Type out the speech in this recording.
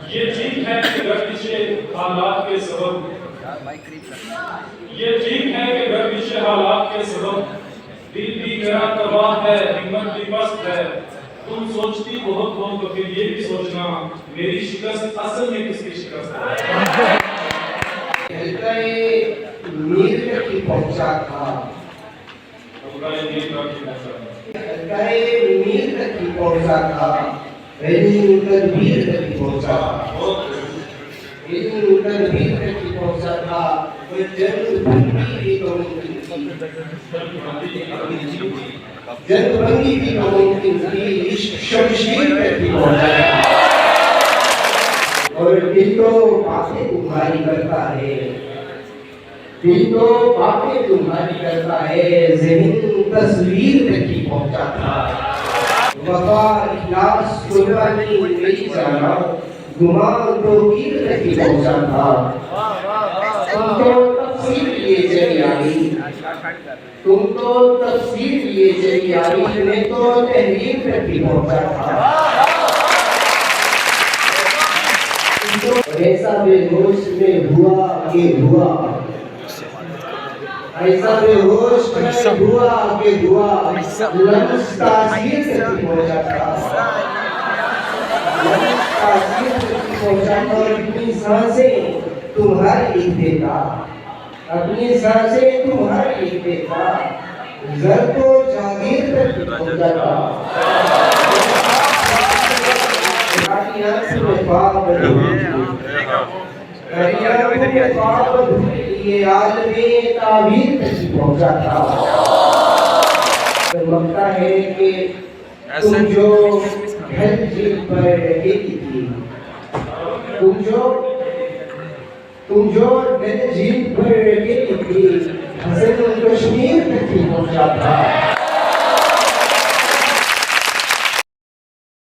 ये ठीक है कि घर पीछे हालात के सबब, ये ठीक है कि घर पीछे हालात के सबब दिल भी मेरा तबाह है, हिम्मत भी पस्त है। तुम सोचती बहुत हो तो फिर ये भी सोचना मेरी शिकस्त असल में किसकी शिकस्त है। मीर की पहुंचा था, मीर की पहुंचा था, तदबीर की पहुंचा तदबीर की पहुंचा था। वो जंगबंदी भी तो मुमकिन थी, इश्क शमशीर तक भी पहुंचा था। और दिल तो बातें तुम्हारी करता है, दिल तो बातें तुम्हारी करता है, ज़हन तस्वीर तक ही पहुंचा था। वफा इखलास कुर्बानी मेरी जाना, गुमा तौहीद तक ही पहुंचा था। तुम तो तफसीर लिए चली आई, तुम तो तफसीर लिए चली आई, मैं तो तहरीर तक ही पहुंचा था। ऐसा बेहोश में हुआ के हुआ, ऐसा बेहोश में हुआ के हुआ, लफ्ज़ तासीर तक पहुंचा था, लफ्ज़ तासीर तक पहुंचा था। और अपनी सांसें तुम्हारी इब्तिदा, अपनी सांसें तुम्हारी इब्तिदा, ज़र्को जागीर तक पहुंचा था। ये आलमे ताबीर तक पहुंचा था। लगता है कि तुम जो घर जीत पर रहती थी, तुम जो दिल जीत पर रहती थी, हसन कश्मीर तक पहुंचा था।